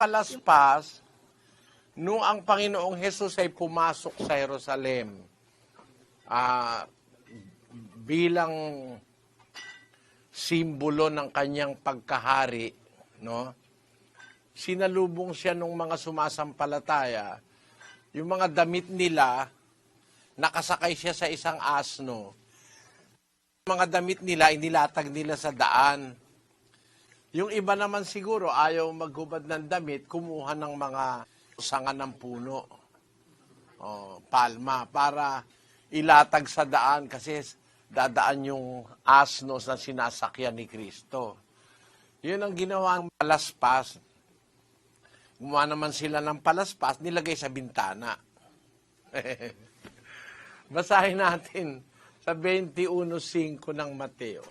Palaspas, nung ang Panginoong Hesus ay pumasok sa Jerusalem, ah, bilang simbolo ng kanyang pagkahari, no? Sinalubong siya ng mga sumasampalataya, yung mga damit nila, nakasakay siya sa isang asno. Mga damit nila, inilatag nila sa daan. Yung iba naman siguro, ayaw maghubad ng damit, kumuha ng mga sanga ng puno, palma, para ilatag sa daan kasi dadaan yung asno na sinasakyan ni Kristo. Yun ang ginawang palaspas. Gumawa naman sila ng palaspas, nilagay sa bintana. Basahin natin sa 21:5 ng Mateo.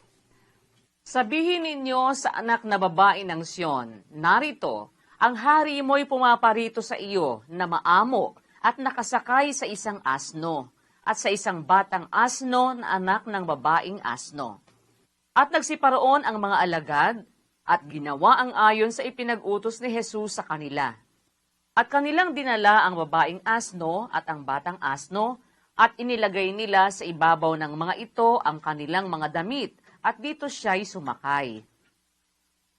Sabihin ninyo sa anak na babae ng Siyon, narito, ang hari mo'y pumaparito sa iyo na maamo at nakasakay sa isang asno at sa isang batang asno na anak ng babaeng asno. At nagsiparoon ang mga alagad at ginawa ang ayon sa ipinag-utos ni Jesus sa kanila. At kanilang dinala ang babaeng asno at ang batang asno at inilagay nila sa ibabaw ng mga ito ang kanilang mga damit at dito siya'y sumakay.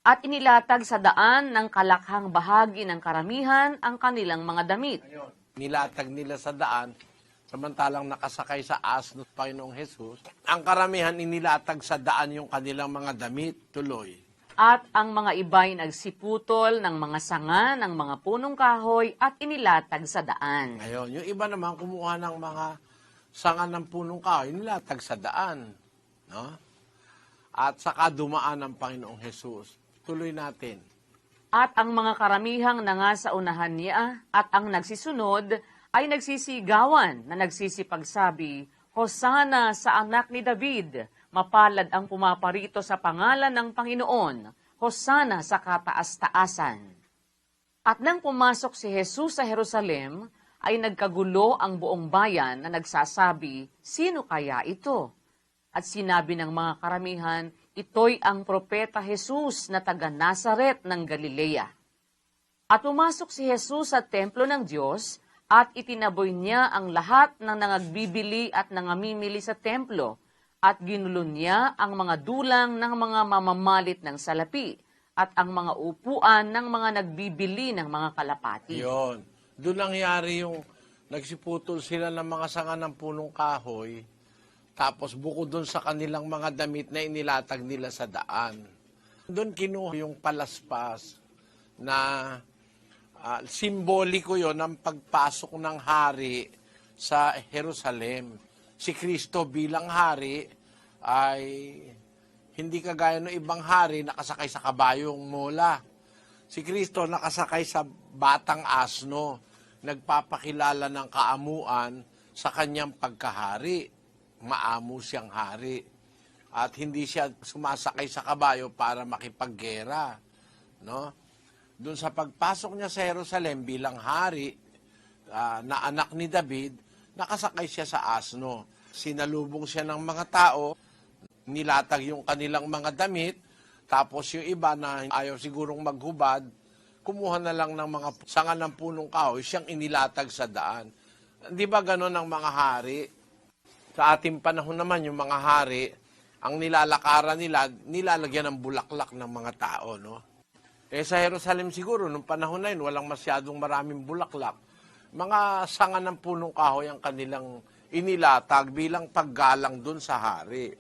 At inilatag sa daan ng kalakhang bahagi ng karamihan ang kanilang mga damit. Nilatag nila sa daan, samantalang nakasakay sa asno ng Panginoong Hesus. Ang karamihan inilatag sa daan yung kanilang mga damit, tuloy. At ang mga iba'y nagsiputol ng mga sanga ng mga punong kahoy at inilatag sa daan. Ayun, yung iba naman kumuha ng mga sanga ng punong kahoy, nilatag sa daan. No? At saka dumaan ang Panginoong Hesus. Tuloy natin. At ang mga karamihang nangasa unahan niya at ang nagsisunod ay nagsisigawan na nagsisipagsabi, Hosana sa anak ni David, mapalad ang pumaparito sa pangalan ng Panginoon, Hosana sa kataas-taasan. At nang pumasok si Jesus sa Jerusalem, ay nagkagulo ang buong bayan na nagsasabi, sino kaya ito? At sinabi ng mga karamihan, ito'y ang propeta Jesus na taga Nazaret ng Galilea. At pumasok si Jesus sa templo ng Diyos at itinaboy niya ang lahat ng nangagbibili at nangamimili sa templo at ginulo niya ang mga dulang ng mga mamamalit ng salapi at ang mga upuan ng mga nagbibili ng mga kalapati. Yun. Doon nangyari yung nagsiputol sila ng mga sanga ng punong kahoy. Tapos bukod doon sa kanilang mga damit na inilatag nila sa daan. Doon kinuha yung palaspas na simboliko yon ng pagpasok ng hari sa Jerusalem. Si Kristo bilang hari ay hindi kagaya ng ibang hari nakasakay sa kabayong mula. Si Kristo nakasakay sa batang asno, nagpapakilala ng kaamuan sa kanyang pagkahari. Maamo siyang hari. At hindi siya sumasakay sa kabayo para makipaggera. No? Doon sa pagpasok niya sa Jerusalem bilang hari na anak ni David, nakasakay siya sa asno. Sinalubong siya ng mga tao, nilatag yung kanilang mga damit, tapos yung iba na ayaw sigurong maghubad, kumuha na lang ng mga sanga ng punong kahoy, siyang inilatag sa daan. Di ba ganon ang mga hari? Sa ating panahon naman, yung mga hari, ang nilalakaran nila, nilalagyan ng bulaklak ng mga tao, no? Sa Jerusalem siguro, nung panahon na yun, walang masyadong maraming bulaklak. Mga sanga ng punong kahoy ang kanilang inilatag bilang paggalang dun sa hari.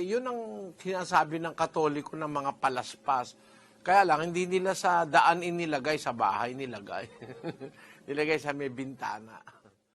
Yun ang sinasabi ng Katoliko ng mga palaspas. Kaya lang, hindi nila sa daan inilagay, sa bahay nilagay. Nilagay sa may bintana.